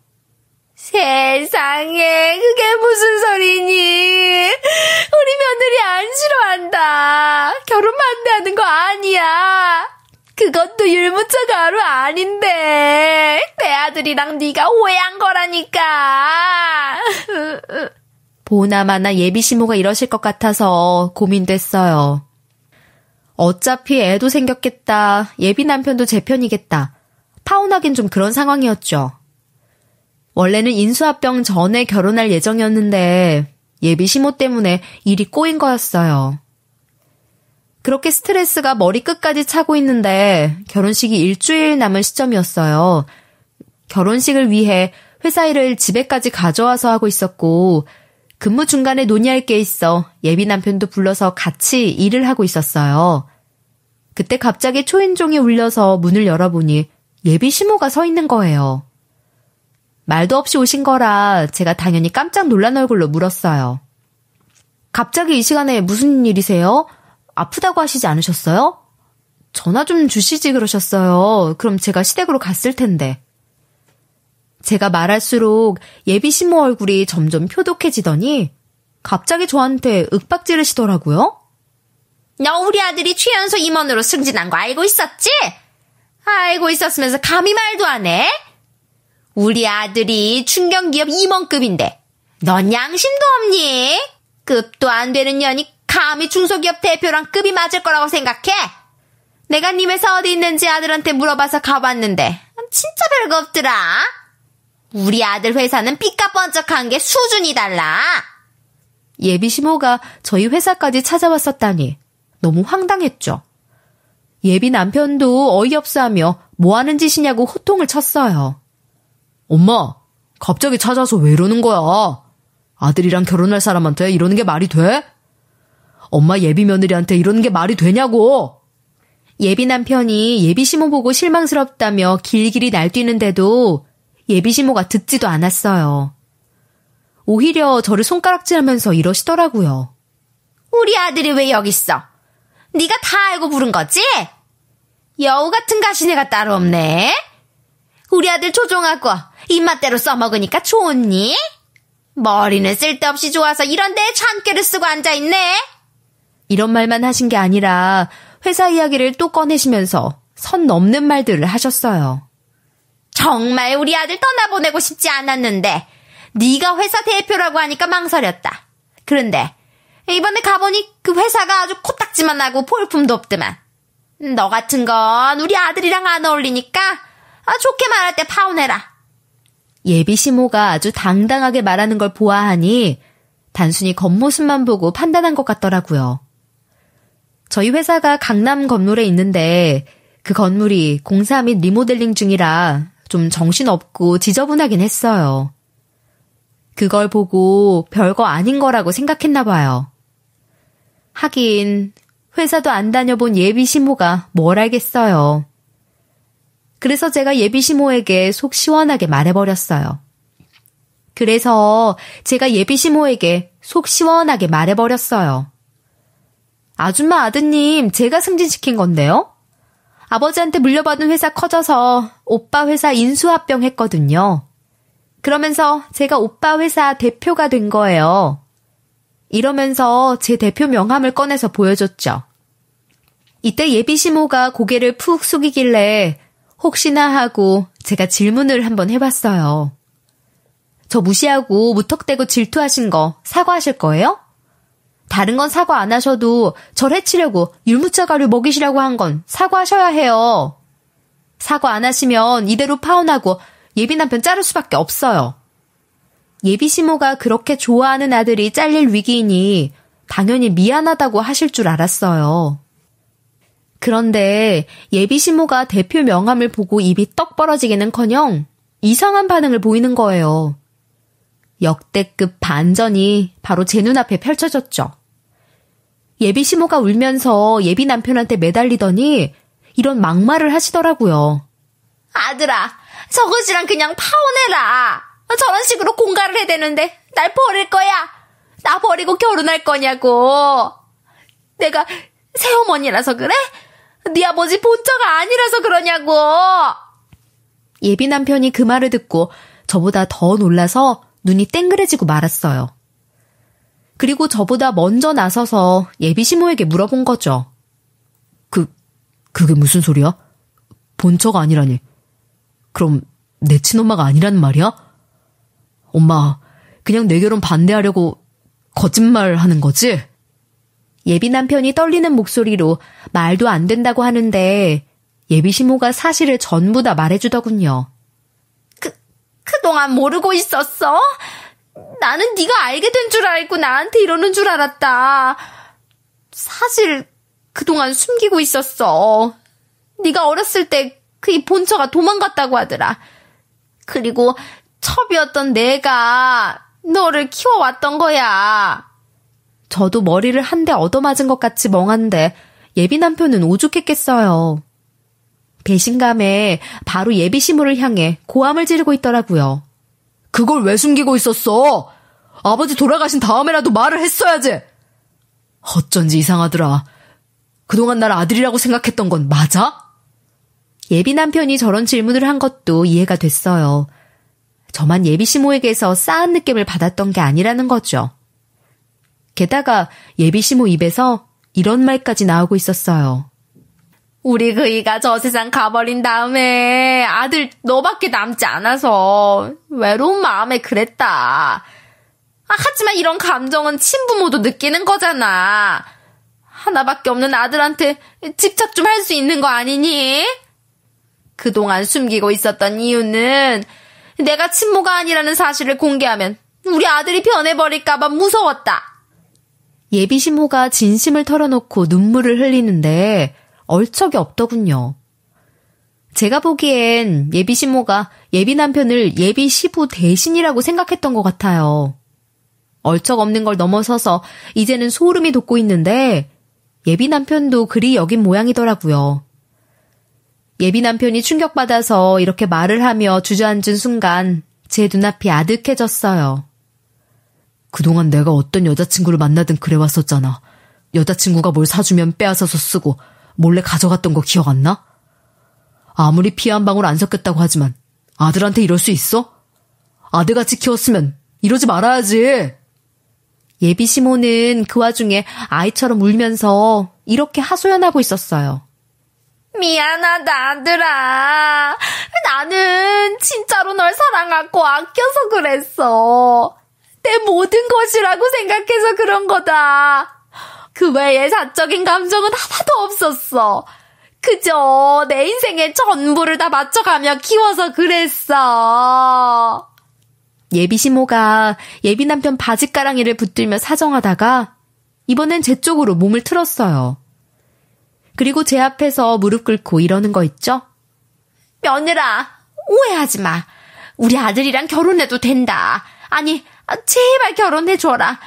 S1: 세상에 그게 무슨 소리니. 우리 며느리 안 싫어한다. 결혼 반대하는 거 아니야. 그것도 율무차 가루 아닌데 내 아들이랑 네가 오해한 거라니까. 보나마나 예비 시모가 이러실 것 같아서 고민됐어요. 어차피 애도 생겼겠다. 예비 남편도 제 편이겠다. 파혼하긴 좀 그런 상황이었죠. 원래는 인수합병 전에 결혼할 예정이었는데 예비 시모 때문에 일이 꼬인 거였어요. 그렇게 스트레스가 머리 끝까지 차고 있는데 결혼식이 일주일 남은 시점이었어요. 결혼식을 위해 회사 일을 집에까지 가져와서 하고 있었고 근무 중간에 논의할 게 있어 예비 남편도 불러서 같이 일을 하고 있었어요. 그때 갑자기 초인종이 울려서 문을 열어보니 예비 시모가 서 있는 거예요. 말도 없이 오신 거라 제가 당연히 깜짝 놀란 얼굴로 물었어요. 갑자기 이 시간에 무슨 일이세요? 아프다고 하시지 않으셨어요? 전화 좀 주시지 그러셨어요. 그럼 제가 시댁으로 갔을 텐데. 제가 말할수록 예비 시모 얼굴이 점점 표독해지더니 갑자기 저한테 윽박지르시더라고요.
S2: 너 우리 아들이 최연소 임원으로 승진한 거 알고 있었지? 알고 있었으면서 감히 말도 안 해? 우리 아들이 중견기업 임원급인데 넌 양심도 없니? 급도 안 되는 년이 감히 중소기업 대표랑 급이 맞을 거라고 생각해? 내가 님 회사 어디 있는지 아들한테 물어봐서 가봤는데 진짜 별거 없더라. 우리 아들 회사는 삐까뻔쩍한 게 수준이 달라.
S1: 예비 시모가 저희 회사까지 찾아왔었다니 너무 황당했죠. 예비 남편도 어이없어하며 뭐하는 짓이냐고 호통을 쳤어요. 엄마, 갑자기 찾아서 왜 이러는 거야? 아들이랑 결혼할 사람한테 이러는 게 말이 돼? 엄마 예비 며느리한테 이러는 게 말이 되냐고! 예비 남편이 예비 시모 보고 실망스럽다며 길길이 날뛰는데도 예비 시모가 듣지도 않았어요. 오히려 저를 손가락질하면서 이러시더라고요.
S2: 우리 아들이 왜 여기 있어? 네가 다 알고 부른 거지? 여우 같은 가시네가 따로 없네. 우리 아들 조종하고 입맛대로 써먹으니까 좋니? 머리는 쓸데없이 좋아서 이런 데에 잔꾀를 쓰고 앉아있네.
S1: 이런 말만 하신 게 아니라 회사 이야기를 또 꺼내시면서 선 넘는 말들을 하셨어요.
S2: 정말 우리 아들 떠나보내고 싶지 않았는데 네가 회사 대표라고 하니까 망설였다. 그런데 이번에 가보니 그 회사가 아주 코딱지만 나고 볼품도 없더만. 너 같은 건 우리 아들이랑 안 어울리니까 좋게 말할 때 파혼해라.
S1: 예비 시모가 아주 당당하게 말하는 걸 보아하니 단순히 겉모습만 보고 판단한 것 같더라고요. 저희 회사가 강남 건물에 있는데 그 건물이 공사 및 리모델링 중이라 좀 정신없고 지저분하긴 했어요. 그걸 보고 별거 아닌 거라고 생각했나 봐요. 하긴 회사도 안 다녀본 예비 시모가 뭘 알겠어요. 그래서 제가 예비 시모에게 속 시원하게 말해버렸어요. 아줌마 아드님, 제가 승진시킨 건데요. 아버지한테 물려받은 회사 커져서 오빠 회사 인수합병 했거든요. 그러면서 제가 오빠 회사 대표가 된 거예요. 이러면서 제 대표 명함을 꺼내서 보여줬죠. 이때 예비 시모가 고개를 푹 숙이길래 혹시나 하고 제가 질문을 한번 해봤어요. 저 무시하고 무턱대고 질투하신 거 사과하실 거예요? 다른 건 사과 안 하셔도 절 해치려고 율무차가루 먹이시라고 한 건 사과하셔야 해요. 사과 안 하시면 이대로 파혼하고 예비 남편 자를 수밖에 없어요. 예비 시모가 그렇게 좋아하는 아들이 잘릴 위기이니 당연히 미안하다고 하실 줄 알았어요. 그런데 예비 시모가 대표 명함을 보고 입이 떡 벌어지기는커녕 이상한 반응을 보이는 거예요. 역대급 반전이 바로 제 눈앞에 펼쳐졌죠. 예비 시모가 울면서 예비 남편한테 매달리더니 이런 막말을 하시더라고요.
S2: 아들아, 저것이랑 그냥 파혼해라. 저런 식으로 공갈을 해대는데 날 버릴 거야. 나 버리고 결혼할 거냐고. 내가 새어머니라서 그래? 네 아버지 본처가 아니라서 그러냐고.
S1: 예비 남편이 그 말을 듣고 저보다 더 놀라서 눈이 땡그레지고 말았어요. 그리고 저보다 먼저 나서서 예비 시모에게 물어본 거죠. 그게 무슨 소리야? 본처가 아니라니. 그럼 내 친엄마가 아니라는 말이야? 엄마, 그냥 내 결혼 반대하려고 거짓말 하는 거지? 예비 남편이 떨리는 목소리로 말도 안 된다고 하는데 예비 시모가 사실을 전부 다 말해주더군요.
S2: 그동안 모르고 있었어? 나는 네가 알게 된 줄 알고 나한테 이러는 줄 알았다. 사실 그동안 숨기고 있었어. 네가 어렸을 때 그 본처가 도망갔다고 하더라. 그리고 첩이었던 내가 너를 키워왔던 거야.
S1: 저도 머리를 한 대 얻어맞은 것 같이 멍한데 예비 남편은 오죽했겠어요. 배신감에 바로 예비 시모를 향해 고함을 지르고 있더라고요. 그걸 왜 숨기고 있었어? 아버지 돌아가신 다음에라도 말을 했어야지. 어쩐지 이상하더라. 그동안 날 아들이라고 생각했던 건 맞아? 예비 남편이 저런 질문을 한 것도 이해가 됐어요. 저만 예비 시모에게서 싸한 느낌을 받았던 게 아니라는 거죠. 게다가 예비 시모 입에서 이런 말까지 나오고 있었어요.
S2: 우리 그이가 저 세상 가버린 다음에 아들 너밖에 남지 않아서 외로운 마음에 그랬다. 하지만 이런 감정은 친부모도 느끼는 거잖아. 하나밖에 없는 아들한테 집착 좀 할 수 있는 거 아니니? 그동안 숨기고 있었던 이유는 내가 친모가 아니라는 사실을 공개하면 우리 아들이 변해버릴까봐 무서웠다.
S1: 예비 시모가 진심을 털어놓고 눈물을 흘리는데 얼척이 없더군요. 제가 보기엔 예비 시모가 예비 남편을 예비 시부 대신이라고 생각했던 것 같아요. 얼척 없는 걸 넘어서서 이제는 소름이 돋고 있는데 예비 남편도 그리 여긴 모양이더라고요. 예비 남편이 충격받아서 이렇게 말을 하며 주저앉은 순간 제 눈앞이 아득해졌어요. 그동안 내가 어떤 여자친구를 만나든 그래왔었잖아. 여자친구가 뭘 사주면 빼앗아서 쓰고 몰래 가져갔던 거 기억 안 나? 아무리 피 한 방울 안 섞였다고 하지만 아들한테 이럴 수 있어? 아들같이 키웠으면 이러지 말아야지. 예비 시모는 그 와중에 아이처럼 울면서 이렇게 하소연하고 있었어요.
S2: 미안하다, 아들아. 나는 진짜로 널 사랑하고 아껴서 그랬어. 내 모든 것이라고 생각해서 그런 거다. 그 외에 사적인 감정은 하나도 없었어. 그저 내 인생의 전부를 다 맞춰가며 키워서 그랬어.
S1: 예비 시모가 예비 남편 바지가랑이를 붙들며 사정하다가 이번엔 제 쪽으로 몸을 틀었어요. 그리고 제 앞에서 무릎 꿇고 이러는 거 있죠?
S2: 며느라, 오해하지 마. 우리 아들이랑 결혼해도 된다. 아니, 제발 결혼해줘라.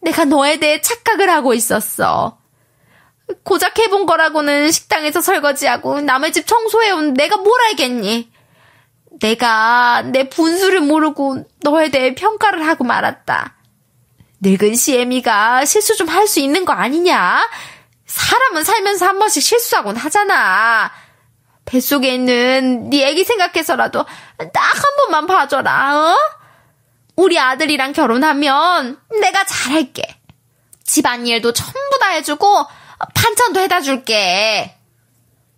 S2: 내가 너에 대해 착각을 하고 있었어. 고작 해본 거라고는 식당에서 설거지하고 남의 집 청소해온 내가 뭘 알겠니? 내가 내 분수를 모르고 너에 대해 평가를 하고 말았다. 늙은 시애미가 실수 좀 할 수 있는 거 아니냐? 사람은 살면서 한 번씩 실수하곤 하잖아. 뱃속에 있는 네 애기 생각해서라도 딱 한 번만 봐줘라. 어? 우리 아들이랑 결혼하면 내가 잘할게. 집안일도 전부 다 해주고 반찬도 해다 줄게.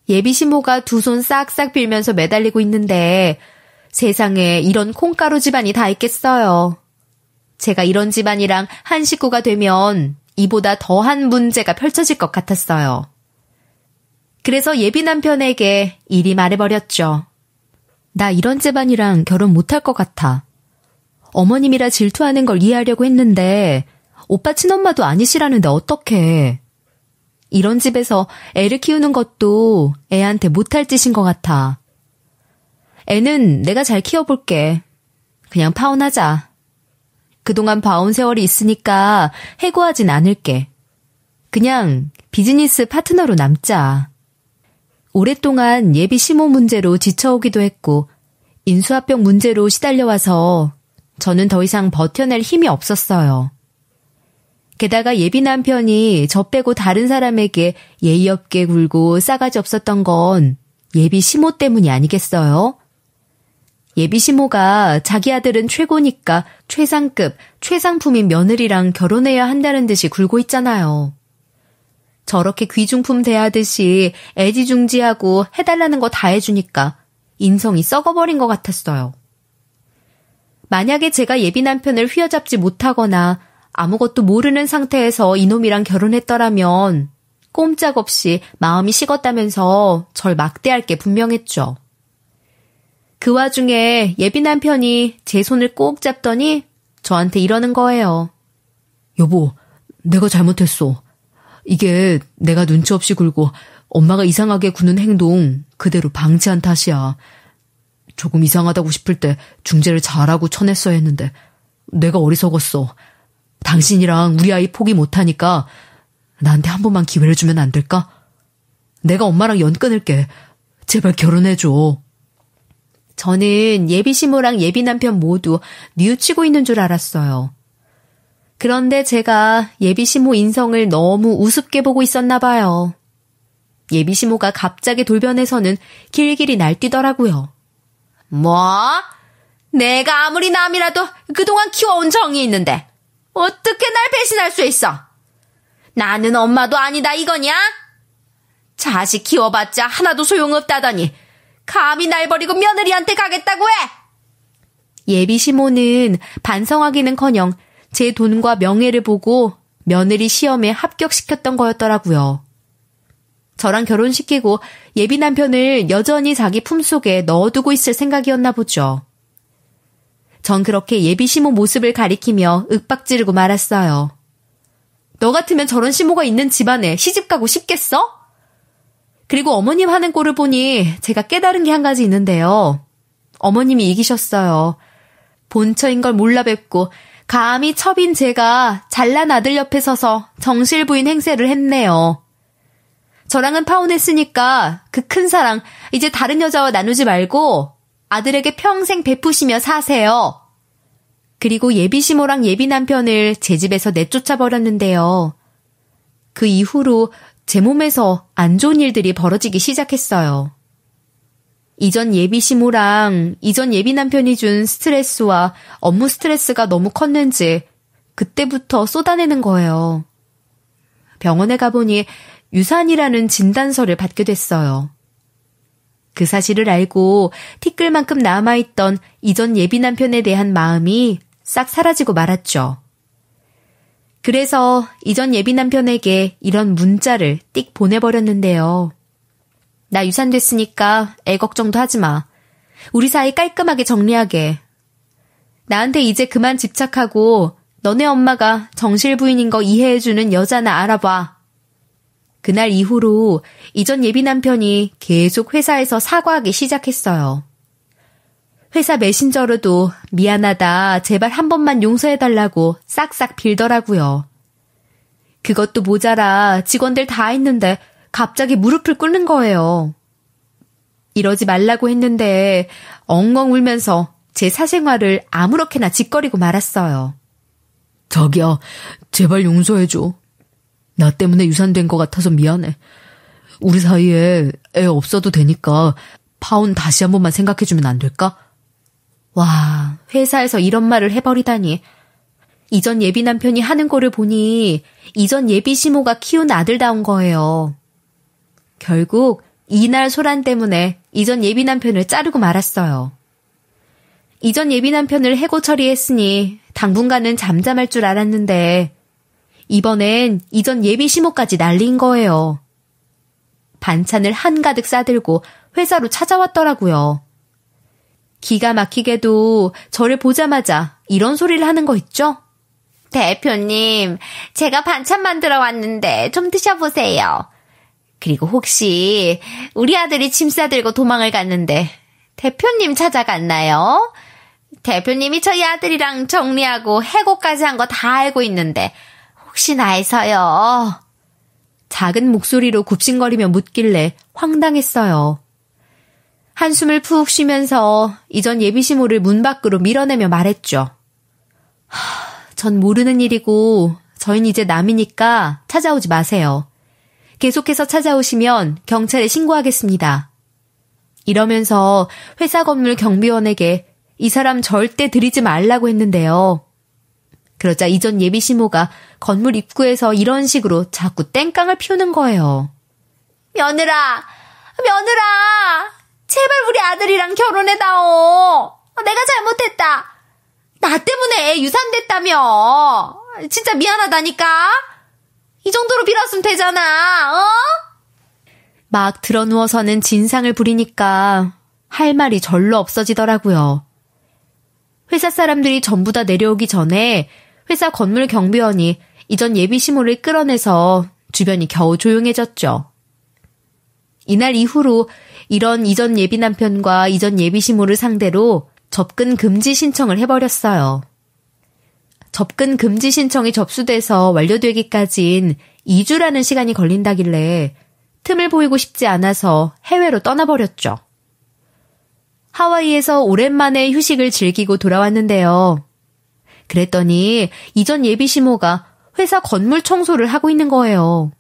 S1: 예비 시모가 두 손 싹싹 빌면서 매달리고 있는데 세상에 이런 콩가루 집안이 다 있겠어요. 제가 이런 집안이랑 한 식구가 되면 이보다 더한 문제가 펼쳐질 것 같았어요. 그래서 예비 남편에게 이리 말해버렸죠. 나 이런 집안이랑 결혼 못할 것 같아. 어머님이라 질투하는 걸 이해하려고 했는데 오빠 친엄마도 아니시라는데 어떡해. 이런 집에서 애를 키우는 것도 애한테 못할 짓인 것 같아. 애는 내가 잘 키워볼게. 그냥 파혼하자. 그동안 봐온 세월이 있으니까 해고하진 않을게. 그냥 비즈니스 파트너로 남자. 오랫동안 예비 시모 문제로 지쳐오기도 했고 인수합병 문제로 시달려와서 저는 더 이상 버텨낼 힘이 없었어요. 게다가 예비 남편이 저 빼고 다른 사람에게 예의 없게 굴고 싸가지 없었던 건 예비 시모 때문이 아니겠어요? 예비 시모가 자기 아들은 최고니까 최상급, 최상품인 며느리랑 결혼해야 한다는 듯이 굴고 있잖아요. 저렇게 귀중품 대하듯이 애지중지하고 해달라는 거 다 해주니까 인성이 썩어버린 것 같았어요. 만약에 제가 예비 남편을 휘어잡지 못하거나 아무것도 모르는 상태에서 이놈이랑 결혼했더라면 꼼짝없이 마음이 식었다면서 절 막대할 게 분명했죠. 그 와중에 예비 남편이 제 손을 꼭 잡더니 저한테 이러는 거예요. 여보, 내가 잘못했어. 이게 내가 눈치 없이 굴고 엄마가 이상하게 구는 행동 그대로 방치한 탓이야. 조금 이상하다고 싶을 때 중재를 잘하고 쳐냈어야 했는데 내가 어리석었어. 당신이랑 우리 아이 포기 못하니까 나한테 한 번만 기회를 주면 안 될까? 내가 엄마랑 연 끊을게. 제발 결혼해줘. 저는 예비 시모랑 예비 남편 모두 뉘우치고 있는 줄 알았어요. 그런데 제가 예비 시모 인성을 너무 우습게 보고 있었나 봐요. 예비 시모가 갑자기 돌변해서는 길길이 날뛰더라고요.
S2: 뭐? 내가 아무리 남이라도 그동안 키워온 정이 있는데 어떻게 날 배신할 수 있어? 나는 엄마도 아니다 이거냐? 자식 키워봤자 하나도 소용없다더니 감히 날 버리고 며느리한테 가겠다고 해?
S1: 예비 시모는 반성하기는커녕 제 돈과 명예를 보고 며느리 시험에 합격시켰던 거였더라고요. 저랑 결혼시키고 예비 남편을 여전히 자기 품속에 넣어두고 있을 생각이었나 보죠. 전 그렇게 예비 시모 모습을 가리키며 윽박지르고 말았어요. 너 같으면 저런 시모가 있는 집안에 시집가고 싶겠어? 그리고 어머님 하는 꼴을 보니 제가 깨달은 게 한 가지 있는데요. 어머님이 이기셨어요. 본처인 걸 몰라 뵙고 감히 첩인 제가 잘난 아들 옆에 서서 정실부인 행세를 했네요. 저랑은 파혼했으니까 그 큰 사랑 이제 다른 여자와 나누지 말고 아들에게 평생 베푸시며 사세요. 그리고 예비 시모랑 예비 남편을 제 집에서 내쫓아 버렸는데요. 그 이후로 제 몸에서 안 좋은 일들이 벌어지기 시작했어요. 이전 예비 시모랑 이전 예비 남편이 준 스트레스와 업무 스트레스가 너무 컸는지 그때부터 쏟아내는 거예요. 병원에 가보니 유산이라는 진단서를 받게 됐어요. 그 사실을 알고 티끌만큼 남아있던 이전 예비 남편에 대한 마음이 싹 사라지고 말았죠. 그래서 이전 예비 남편에게 이런 문자를 띡 보내버렸는데요. 나 유산됐으니까 애 걱정도 하지 마. 우리 사이 깔끔하게 정리하게. 나한테 이제 그만 집착하고 너네 엄마가 정실부인인 거 이해해주는 여자나 알아봐. 그날 이후로 이전 예비 남편이 계속 회사에서 사과하기 시작했어요. 회사 메신저로도 미안하다, 제발 한 번만 용서해달라고 싹싹 빌더라고요. 그것도 모자라 직원들 다 했는데 갑자기 무릎을 꿇는 거예요. 이러지 말라고 했는데 엉엉 울면서 제 사생활을 아무렇게나 짓거리고 말았어요. 자기야, 제발 용서해줘. 나 때문에 유산된 것 같아서 미안해. 우리 사이에 애 없어도 되니까 파혼 다시 한 번만 생각해주면 안 될까? 와, 회사에서 이런 말을 해버리다니. 이전 예비 남편이 하는 거를 보니 이전 예비 시모가 키운 아들다운 거예요. 결국 이날 소란 때문에 이전 예비 남편을 자르고 말았어요. 이전 예비 남편을 해고 처리했으니 당분간은 잠잠할 줄 알았는데 이번엔 이전 예비 시모까지 날린 거예요. 반찬을 한가득 싸들고 회사로 찾아왔더라고요. 기가 막히게도 저를 보자마자 이런 소리를 하는 거 있죠?
S2: 대표님, 제가 반찬 만들어 왔는데 좀 드셔보세요. 그리고 혹시 우리 아들이 짐 싸들고 도망을 갔는데 대표님 찾아갔나요? 대표님이 저희 아들이랑 정리하고 해고까지 한 거 다 알고 있는데 혹시나 해서요.
S1: 작은 목소리로 굽신거리며 묻길래 황당했어요. 한숨을 푹 쉬면서 이전 예비시모를 문 밖으로 밀어내며 말했죠. 전 모르는 일이고 저희는 이제 남이니까 찾아오지 마세요. 계속해서 찾아오시면 경찰에 신고하겠습니다. 이러면서 회사 건물 경비원에게 이 사람 절대 들이지 말라고 했는데요. 그러자 이전 예비시모가 건물 입구에서 이런 식으로 자꾸 땡깡을 피우는 거예요.
S2: 며느라! 제발 우리 아들이랑 결혼해다오. 내가 잘못했다. 나 때문에 애 유산됐다며.
S1: 진짜 미안하다니까. 이 정도로 빌었으면 되잖아. 막 드러누워서는 진상을 부리니까 할 말이 절로 없어지더라고요. 회사 사람들이 전부 다 내려오기 전에 회사 건물 경비원이 이전 예비 시모를 끌어내서 주변이 겨우 조용해졌죠. 이날 이후로 이런 이전 예비 남편과 이전 예비 시모를 상대로 접근 금지 신청을 해버렸어요. 접근 금지 신청이 접수돼서 완료되기까지는 2주라는 시간이 걸린다길래 틈을 보이고 싶지 않아서 해외로 떠나버렸죠. 하와이에서 오랜만에 휴식을 즐기고 돌아왔는데요. 그랬더니 이전 예비 시모가 회사 건물 청소를 하고 있는 거예요.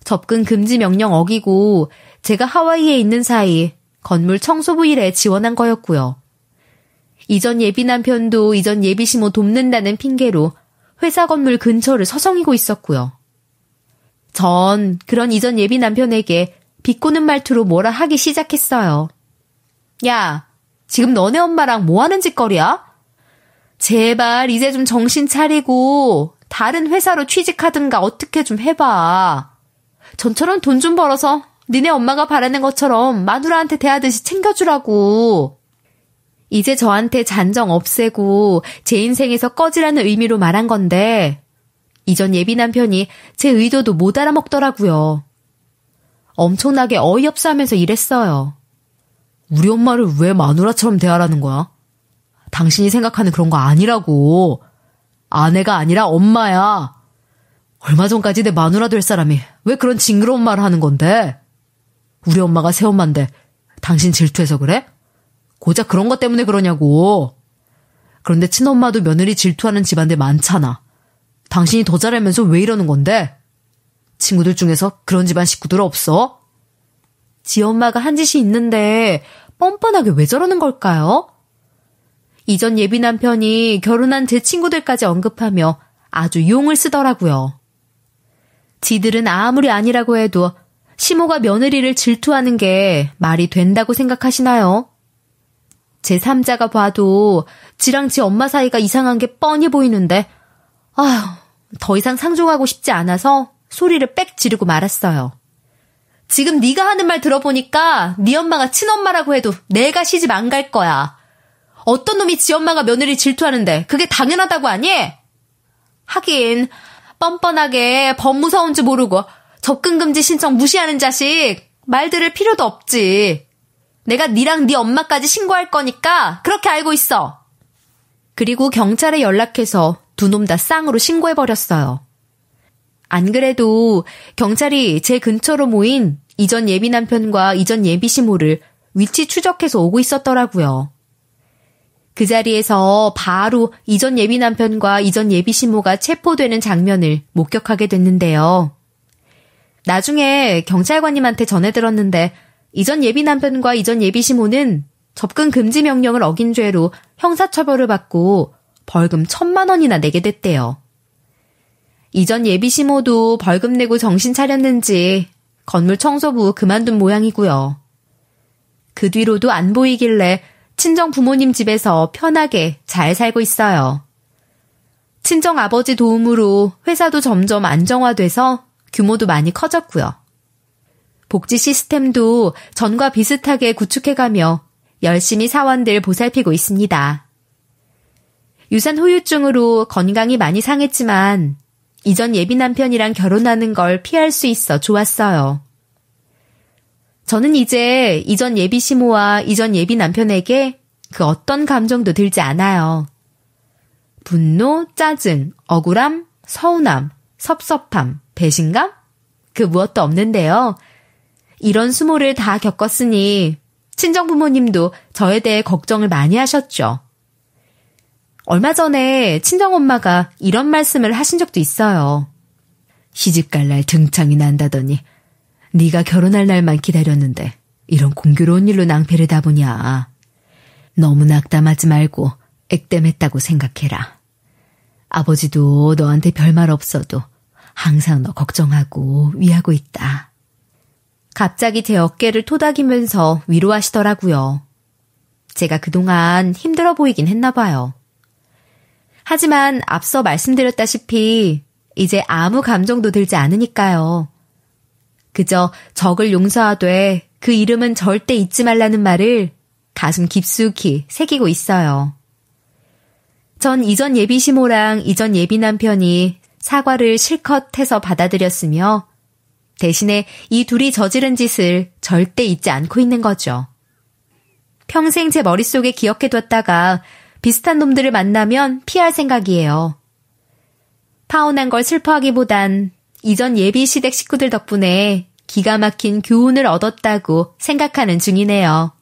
S1: 접근 금지 명령 어기고 제가 하와이에 있는 사이 건물 청소부 일에 지원한 거였고요. 이전 예비 남편도 이전 예비 시모 돕는다는 핑계로 회사 건물 근처를 서성이고 있었고요. 전 그런 이전 예비 남편에게 비꼬는 말투로 뭐라 하기 시작했어요. 야, 지금 너네 엄마랑 뭐 하는 짓거리야? 제발 이제 좀 정신 차리고 다른 회사로 취직하든가 어떻게 좀 해봐. 전처럼 돈 좀 벌어서 니네 엄마가 바라는 것처럼 마누라한테 대하듯이 챙겨주라고. 이제 저한테 잔정 없애고 제 인생에서 꺼지라는 의미로 말한 건데 이전 예비 남편이 제 의도도 못 알아먹더라고요. 엄청나게 어이없어 하면서 이랬어요. 우리 엄마를 왜 마누라처럼 대하라는 거야? 당신이 생각하는 그런 거 아니라고. 아내가 아니라 엄마야. 얼마 전까지 내 마누라 될 사람이 왜 그런 징그러운 말을 하는 건데? 우리 엄마가 새엄마인데 당신 질투해서 그래? 고작 그런 것 때문에 그러냐고. 그런데 친엄마도 며느리 질투하는 집안들 많잖아. 당신이 더 잘하면서 왜 이러는 건데? 친구들 중에서 그런 집안 식구들 없어? 지 엄마가 한 짓이 있는데 뻔뻔하게 왜 저러는 걸까요? 이전 예비 남편이 결혼한 제 친구들까지 언급하며 아주 용을 쓰더라고요. 지들은 아무리 아니라고 해도 시모가 며느리를 질투하는 게 말이 된다고 생각하시나요? 제 3자가 봐도 지랑 지 엄마 사이가 이상한 게 뻔히 보이는데 아휴, 더 이상 상종하고 싶지 않아서 소리를 빽 지르고 말았어요. 지금 네가 하는 말 들어보니까 네 엄마가 친엄마라고 해도 내가 시집 안 갈 거야. 어떤 놈이 지 엄마가 며느리 질투하는데 그게 당연하다고 하니? 하긴 뻔뻔하게 법 무서운지 모르고 접근금지 신청 무시하는 자식 말 들을 필요도 없지. 내가 니랑 네 엄마까지 신고할 거니까 그렇게 알고 있어. 그리고 경찰에 연락해서 두 놈 다 쌍으로 신고해버렸어요. 안 그래도 경찰이 제 근처로 모인 이전 예비 남편과 이전 예비 시모를 위치 추적해서 오고 있었더라고요. 그 자리에서 바로 이전 예비 남편과 이전 예비 시모가 체포되는 장면을 목격하게 됐는데요. 나중에 경찰관님한테 전해 들었는데 이전 예비 남편과 이전 예비 시모는 접근 금지 명령을 어긴 죄로 형사처벌을 받고 벌금 1,000만 원이나 내게 됐대요. 이전 예비 시모도 벌금 내고 정신 차렸는지 건물 청소부 그만둔 모양이고요. 그 뒤로도 안 보이길래 친정 부모님 집에서 편하게 잘 살고 있어요. 친정 아버지 도움으로 회사도 점점 안정화돼서 규모도 많이 커졌고요. 복지 시스템도 전과 비슷하게 구축해가며 열심히 사원들 보살피고 있습니다. 유산 후유증으로 건강이 많이 상했지만 이전 예비 남편이랑 결혼하는 걸 피할 수 있어 좋았어요. 저는 이제 이전 예비 시모와 이전 예비 남편에게 그 어떤 감정도 들지 않아요. 분노, 짜증, 억울함, 서운함, 섭섭함, 배신감? 그 무엇도 없는데요. 이런 수모를 다 겪었으니 친정 부모님도 저에 대해 걱정을 많이 하셨죠. 얼마 전에 친정엄마가 이런 말씀을 하신 적도 있어요. 시집갈 날 등창이 난다더니 네가 결혼할 날만 기다렸는데 이런 공교로운 일로 낭패를 다 보냐. 너무 낙담하지 말고 액땜했다고 생각해라. 아버지도 너한테 별말 없어도 항상 너 걱정하고 위하고 있다. 갑자기 제 어깨를 토닥이면서 위로하시더라고요. 제가 그동안 힘들어 보이긴 했나 봐요. 하지만 앞서 말씀드렸다시피 이제 아무 감정도 들지 않으니까요. 그저 적을 용서하되 그 이름은 절대 잊지 말라는 말을 가슴 깊숙이 새기고 있어요. 전 이전 예비 시모랑 이전 예비 남편이 사과를 실컷 해서 받아들였으며 대신에 이 둘이 저지른 짓을 절대 잊지 않고 있는 거죠. 평생 제 머릿속에 기억해뒀다가 비슷한 놈들을 만나면 피할 생각이에요. 파혼한 걸 슬퍼하기보단 이전 예비 시댁 식구들 덕분에 기가 막힌 교훈을 얻었다고 생각하는 중이네요.